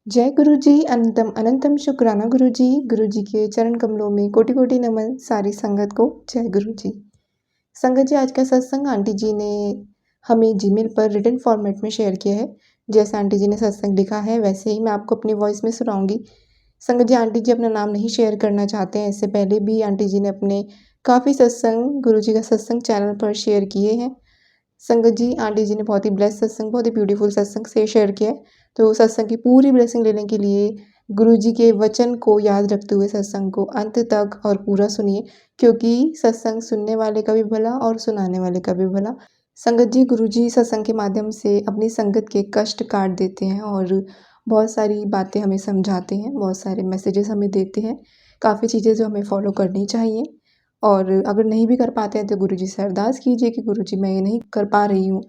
जय गुरु जी, अनंतम अनंतम शुक्राना गुरु जी। गुरु जी के चरण कमलों में कोटि कोटि नमन सारी संगत को। जय गुरु जी। संगत जी, आज का सत्संग आंटी जी ने हमें जीमेल पर रिटन फॉर्मेट में शेयर किया है। जैसे आंटी जी ने सत्संग लिखा है वैसे ही मैं आपको अपनी वॉइस में सुनाऊंगी। संगत जी, आंटी जी अपना नाम नहीं शेयर करना चाहते हैं। इससे पहले भी आंटी जी ने अपने काफ़ी सत्संग गुरु जी का सत्संग चैनल पर शेयर किए हैं। संगत जी, आंटी जी ने बहुत ही ब्लेस्ड सत्संग, बहुत ही ब्यूटीफुल सत्संग से शेयर किया है। तो सत्संग की पूरी ब्लेसिंग लेने के लिए गुरु जी के वचन को याद रखते हुए सत्संग को अंत तक और पूरा सुनिए, क्योंकि सत्संग सुनने वाले का भी भला और सुनाने वाले का भी भला। संगत जी, गुरु जी सत्संग के माध्यम से अपनी संगत के कष्ट काट देते हैं और बहुत सारी बातें हमें समझाते हैं, बहुत सारे मैसेजेस हमें देते हैं, काफ़ी चीज़ें जो हमें फॉलो करनी चाहिए। और अगर नहीं भी कर पाते हैं तो गुरुजी से अरदास कीजिए कि गुरुजी मैं ये नहीं कर पा रही हूँ,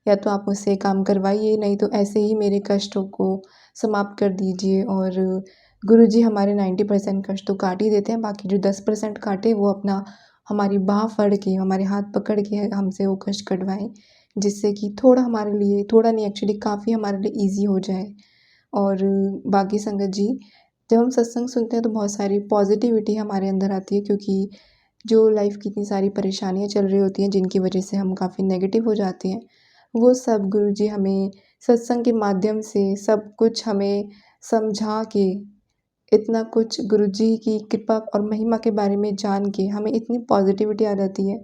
या तो आप मुझसे काम करवाइए, नहीं तो ऐसे ही मेरे कष्टों को समाप्त कर दीजिए। और गुरुजी हमारे 90% कष्ट तो काट ही देते हैं, बाकी जो 10% काटे वो अपना हमारी बाह फड़ के, हमारे हाथ पकड़ के हमसे वो कष्ट कटवाएं, जिससे कि थोड़ा हमारे लिए, थोड़ा नहीं एक्चुअली काफ़ी हमारे लिए ईजी हो जाए। और बाकी संगत जी, जब हम सत्संग सुनते हैं तो बहुत सारी पॉजिटिविटी हमारे अंदर आती है, क्योंकि जो लाइफ की इतनी सारी परेशानियाँ चल रही होती हैं जिनकी वजह से हम काफ़ी नेगेटिव हो जाते हैं, वो सब गुरुजी हमें सत्संग के माध्यम से सब कुछ हमें समझा के, इतना कुछ गुरुजी की कृपा और महिमा के बारे में जान के हमें इतनी पॉजिटिविटी आ जाती है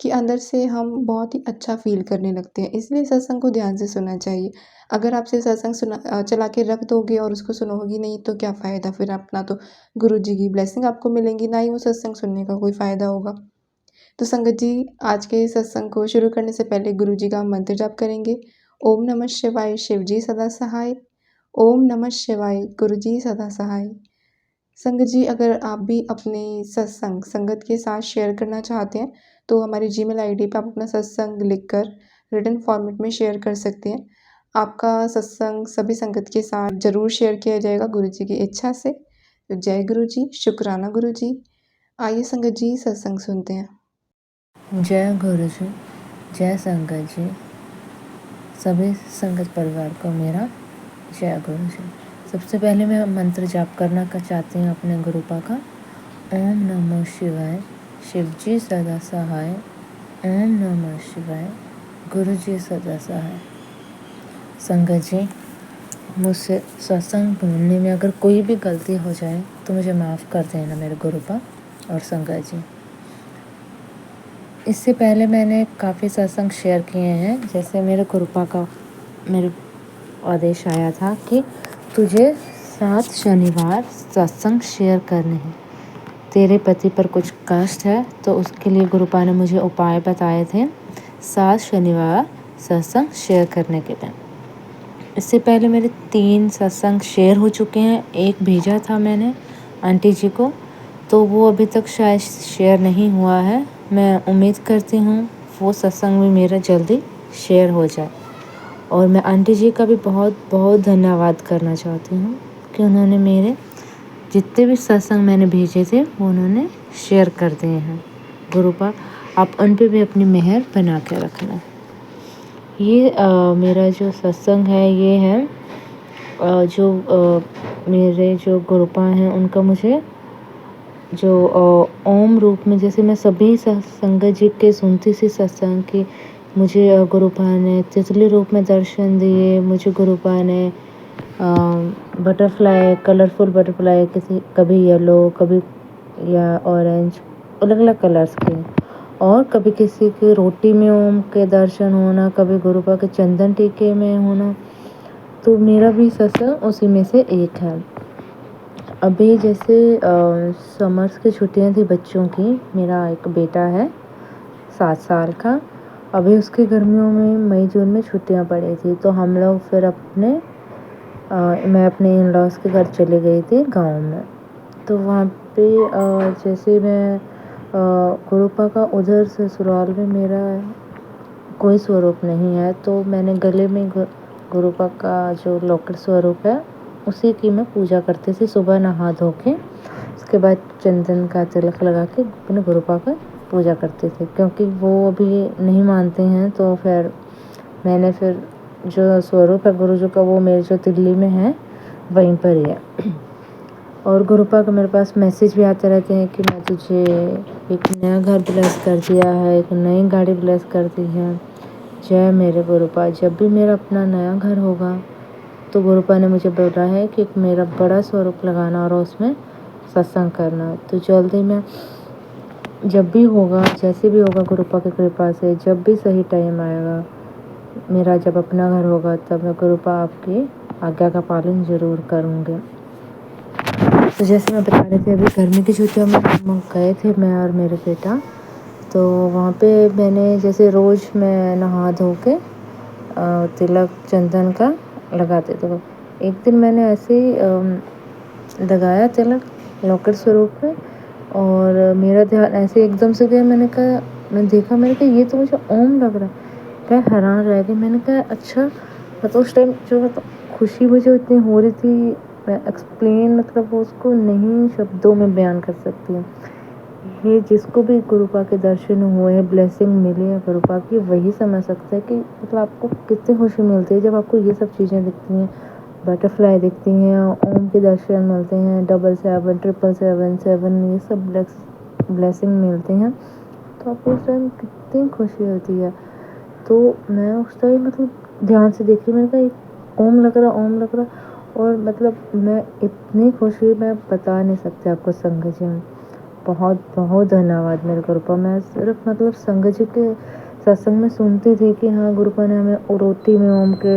कि अंदर से हम बहुत ही अच्छा फ़ील करने लगते हैं। इसलिए सत्संग को ध्यान से सुनना चाहिए। अगर आप सिर्फ़ सत्संग चला के रख दोगे और उसको सुनोगे नहीं तो क्या फ़ायदा, फिर अपना तो गुरु जी की ब्लेसिंग आपको मिलेंगी, ना ही वो सत्संग सुनने का कोई फ़ायदा होगा। तो संगत जी, आज के सत्संग को शुरू करने से पहले गुरु जी का मंत्र जाप करेंगे। ओम नमः शिवाय, शिव जी सदा सहाय। ओम नमः शिवाय, गुरु जी सदा सहाय। संगत जी, अगर आप भी अपने सत्संग संगत के साथ शेयर करना चाहते हैं तो हमारी जीमेल आईडी पे आप अपना सत्संग लिखकर रिटन फॉर्मेट में शेयर कर सकते हैं। आपका सत्संग सभी संगत के साथ ज़रूर शेयर किया जाएगा गुरु जी की इच्छा से। तो जय गुरु जी, शुक्राना गुरु जी। आइए संगत जी, सत्संग सुनते हैं। जय गुरु जी, जय संगत जी, सभी संगत परिवार को मेरा जय गुरु जी। सबसे पहले मैं मंत्र जाप करना चाहती हूँ अपने गुरुपा का। ओम नमः शिवाय, शिव जी सदा सहाय। ओम नमः शिवाय, गुरु जी सदा सहाय। संगत जी, मुझसे सत्संग बोलने में अगर कोई भी गलती हो जाए तो मुझे माफ़ कर देना मेरे गुरुपा और संगत जी। इससे पहले मैंने काफ़ी सत्संग शेयर किए हैं। जैसे मेरे गुरुपा का मेरे आदेश आया था कि तुझे 7 शनिवार सत्संग शेयर करने हैं। तेरे पति पर कुछ कष्ट है तो उसके लिए गुरुपा ने मुझे उपाय बताए थे 7 शनिवार सत्संग शेयर करने के लिए। इससे पहले मेरे 3 सत्संग शेयर हो चुके हैं। एक भेजा था मैंने आंटी जी को, तो वो अभी तक शायद शेयर नहीं हुआ है। मैं उम्मीद करती हूँ वो सत्संग भी मेरा जल्दी शेयर हो जाए। और मैं आंटी जी का भी बहुत बहुत धन्यवाद करना चाहती हूँ कि उन्होंने मेरे जितने भी सत्संग मैंने भेजे थे वो उन्होंने शेयर कर दिए हैं। गुरुपा, आप उन पे भी अपनी मेहर बना के रखना। ये मेरा जो सत्संग है ये है मेरे जो गुरुपा हैं उनका मुझे जो ओम रूप में, जैसे मैं सभी संगत जी के सुनती सी सत्संग की, मुझे गुरुपा ने तितली रूप में दर्शन दिए। मुझे गुरुपा ने बटरफ्लाई, कलरफुल बटरफ्लाई, कभी येलो, कभी या ऑरेंज, अलग अलग कलर्स के, और कभी किसी की रोटी में ओम के दर्शन होना, कभी गुरुपा के चंदन टीके में होना। तो मेरा भी सत्संग उसी में से एक है। अभी जैसे समर्स की छुट्टियां थी बच्चों की, मेरा एक बेटा है 7 साल का, अभी उसकी गर्मियों में मई जून में छुट्टियां पड़ी थी, तो हम लोग फिर मैं अपने इन लॉज के घर चले गई थी गांव में। तो वहाँ पे जैसे मैं गुरुपा का उधर ससुराल में मेरा कोई स्वरूप नहीं है, तो मैंने गले में गुरुपा का जो लॉकेट स्वरूप है उसी की मैं पूजा करती थी। सुबह नहा धो के उसके बाद चंदन का तिलक लगा के अपने गुरुपा का पूजा करती थी, क्योंकि वो अभी नहीं मानते हैं। तो फिर मैंने जो स्वरूप है गुरु जी का वो मेरे जो दिल्ली में है वहीं पर ही है। और गुरुपा का मेरे पास मैसेज भी आते रहते हैं कि मैं तुझे एक नया घर ब्लेस कर दिया है, एक नई गाड़ी ब्लेस कर दी है। जय मेरे गुरुपा। जब भी मेरा अपना नया घर होगा तो गुरुपा ने मुझे बोला है कि एक मेरा बड़ा स्वरूप लगाना और उसमें सत्संग करना। तो जल्दी में जब भी होगा, जैसे भी होगा गुरुपा की कृपा से, जब भी सही टाइम आएगा, मेरा जब अपना घर होगा, तब मैं गुरुपा आपकी आज्ञा का पालन ज़रूर करूँगी। तो जैसे मैं बता रही थी, अभी गर्मी की छुट्टियों में हम गए थे, मैं और मेरे बेटा। तो वहाँ पे मैंने जैसे रोज़ मैं नहा धो के तिलक चंदन का लगाते, तो एक दिन मैंने ऐसे ही लगाया तिलक लॉकेट स्वरूप में, और मेरा ध्यान ऐसे एकदम से गया। मैंने कहा ये तो मुझे ओम लग रहा है। मैं हैरान रह गई। मैंने कहा अच्छा, मतलब उस टाइम जो मतलब खुशी मुझे इतनी हो रही थी, मैं एक्सप्लेन मतलब उसको नहीं शब्दों में बयान कर सकती हूँ। ये जिसको भी गुरुपा के दर्शन हुए हैं, ब्लेसिंग मिली है गुरुपा की, वही समझ सकता है कि मतलब आपको कितनी खुशी मिलती है जब आपको ये सब चीज़ें दिखती हैं, बटरफ्लाई दिखती हैं, ओम के दर्शन मिलते हैं, 777 777 ये सब ब्लेसिंग मिलते हैं, तो आपको उस टाइम कितनी खुशी होती है। तो मैं उस टाइम मतलब ध्यान से देख रही, मैंने कहा ओम लग रहा, और मतलब मैं इतनी खुशी मैं बता नहीं सकती आपको। संगत जी, बहुत बहुत धन्यवाद मेरे गुरुपा। मैं सिर्फ मतलब संगत जी के सत्संग में सुनती थी कि हाँ गुरुपा ने हमें रोटी में ओम के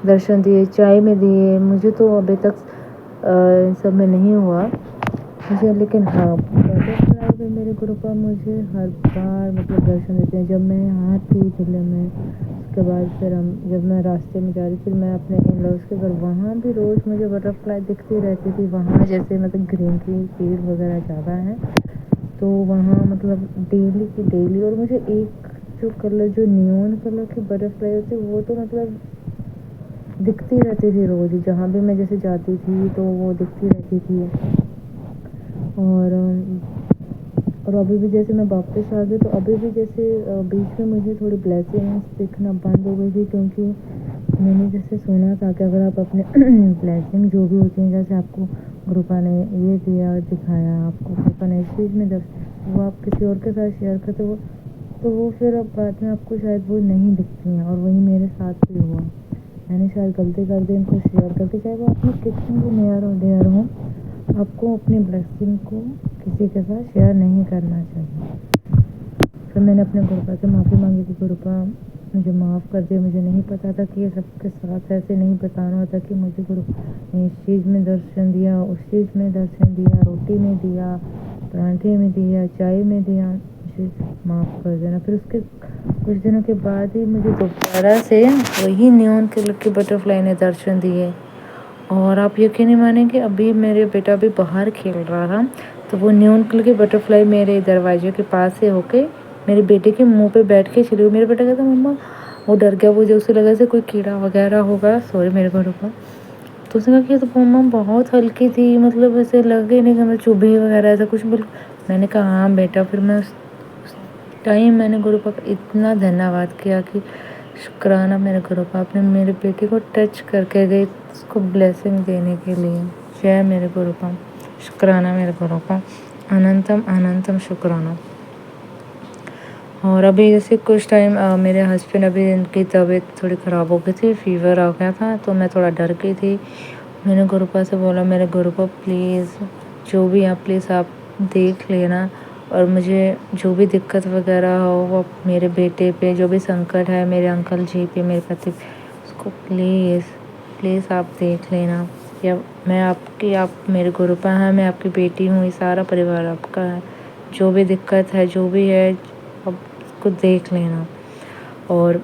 दर्शन दिए, चाय में दिए। मुझे तो अभी तक इन सब में नहीं हुआ मुझे, लेकिन हाँ बटरफ्लाई में मेरे गुरुपा मुझे हर बार मतलब दर्शन देते हैं। जब मैं यहाँ थी दिल्ली में, उसके बाद फिर जब मैं रास्ते में जा रही थी, मैं अपने इन लॉज के घर, वहाँ भी रोज़ मुझे बटरफ्लाई दिखती रहती थी। वहाँ जैसे मतलब ग्रीनरी पेड़ वगैरह ज़्यादा है, तो वहाँ मतलब डेली की डेली, और मुझे एक जो कलर, जो नियॉन कलर की बटरफ्लाई होती, वो तो मतलब दिखती रहती थी रोज़। जहाँ भी मैं जैसे जाती थी तो वो दिखती रहती थी। और अभी भी जैसे मैं वापस आ गई, तो अभी भी जैसे बीच में मुझे थोड़ी ब्लेसिंग्स दिखना बंद हो गई थी, क्योंकि मैंने जैसे सुना था कि अगर आप अपने ब्लेसिंग जो भी होती हैं, जैसे आपको गुरुपा ने ये दिया, दिखाया, आपको गुरुपा ने इस चीज़ में वो आप किसी और के साथ शेयर करते हो, तो वो फिर अब बाद में आपको शायद वो नहीं दिखती हैं। और वही मेरे साथ भी हुआ। मैंने शायद गलती कर दी इनको शेयर करके, चाहे वो आपने कितने भी नियर और डियर हो, आपको अपनी ब्लेसिंग को किसी के साथ शेयर नहीं करना चाहिए। फिर मैंने अपने गुरुपा से माफ़ी मांगी कि गुरुपा मुझे माफ़ कर दिया, मुझे नहीं पता था कि ये सबके साथ ऐसे नहीं बताना होता कि मुझे गुरुपा ने इस चीज़ में दर्शन दिया, उस चीज़ में दर्शन दिया, रोटी में दिया, पराठे में दिया, चाय में दिया, मुझे माफ़ कर देना। फिर उसके कुछ दिनों के बाद ही मुझे दोबारा से वही नियॉन कलर की बटरफ्लाई ने दर्शन दिए। और आप यकीन नहीं मानेंगे, अभी मेरे बेटा भी बाहर खेल रहा था, तो वो नियॉन कलर की बटरफ्लाई मेरे दरवाजे के पास से होके मेरे बेटे के मुंह पे बैठ के चली गई। मेरा बेटा कहता मम्मा, वो डर गया, वो जो उसे लगा जैसे कोई कीड़ा वगैरह होगा, सॉरी मेरे घर पर। तो उसने कहा कि तो मम्मा बहुत हल्की थी, मतलब ऐसे लगे नहीं कि मैं चुभी वगैरह ऐसा कुछ। बिल्कुल। मैंने कहा हाँ बेटा। फिर मैं उस टाइम मैंने गुरुपा का इतना धन्यवाद किया कि शुक्राना मेरे गुरुपा, आपने मेरे बेटे को टच करके गए उसको ब्लेसिंग देने के लिए। जय मेरे गुरुपा, शुक्राना मेरे गुरुपा, अनंतम अनंतम शुक्राना। और अभी जैसे कुछ टाइम मेरे हस्बैंड, अभी इनकी तबीयत थोड़ी ख़राब हो गई थी, फीवर आ गया था, तो मैं थोड़ा डर गई थी। मैंने गुरुपा से बोला, मेरे गुरुपा प्लीज़ जो भी आप प्लीज़ आप देख लेना, और मुझे जो भी दिक्कत वगैरह हो, वो मेरे बेटे पे जो भी संकट है, मेरे अंकल जी पे, मेरे पति, उसको प्लीज़ आप देख लेना। या मैं आपकी, आप मेरे गुरुपा हैं, मैं आपकी बेटी हूँ, ये सारा परिवार आपका है। जो भी दिक्कत है, जो भी है, आप उसको देख लेना। और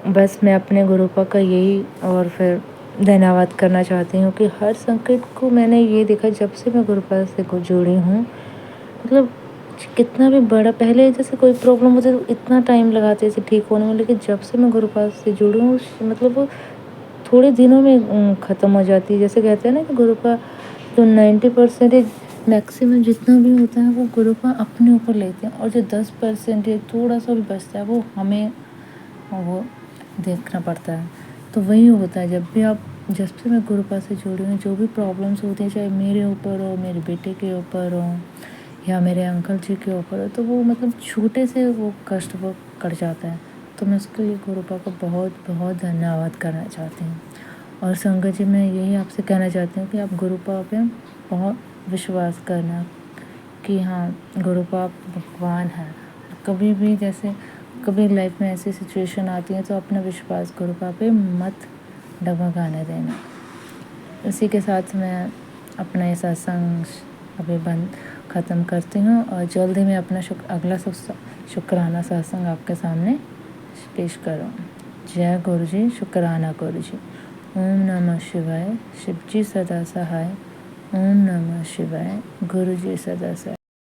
बस मैं अपने गुरुपा का यही और फिर धन्यवाद करना चाहती हूँ कि हर संकट को मैंने ये देखा, जब से मैं गुरुपा से जुड़ी हूँ, मतलब कितना भी बड़ा, पहले जैसे कोई प्रॉब्लम होती तो इतना टाइम लगाते थे ठीक होने में, लेकिन जब से मैं गुरुपा से जुड़ी हूँ, मतलब वो थोड़े दिनों में ख़त्म हो जाती है। जैसे कहते हैं ना कि गुरुपा तो 90% मैक्सिमम जितना भी होता है वो गुरुपा अपने ऊपर लेते हैं, और जो 10% थोड़ा सा भी बचता है वो हमें वो देखना पड़ता है। तो वही होता है, जब भी आप जब से मैं गुरुपा से जुड़ी हूँ, जो भी प्रॉब्लम्स होती हैं, चाहे मेरे ऊपर हो, मेरे बेटे के ऊपर हो या मेरे अंकल जी के ऊपर हो, तो वो मतलब छोटे से वो कष्ट वो कट जाता है। तो मैं उसके लिए गुरुपा को बहुत बहुत धन्यवाद करना चाहती हूँ। और संगत जी, मैं यही आपसे कहना चाहती हूँ कि आप गुरुपा पे बहुत विश्वास करना कि हाँ, गुरुपा भगवान है। कभी भी जैसे कभी लाइफ में ऐसी सिचुएशन आती है तो अपना विश्वास गुरुपा पे मत डगमगाने देना। इसी के साथ मैं अपना ये सत्संग अभी ख़त्म करती हूँ और जल्द ही मैं अपना अगला शुक्राना सत्संग आपके सामने पेश करूँ। जय गुरु जी, शुक्राना गुरु जी। ओम नमः शिवाय, शिव जी सदा सहाय। ओम नमः शिवाय, गुरु जी सदा सहाय।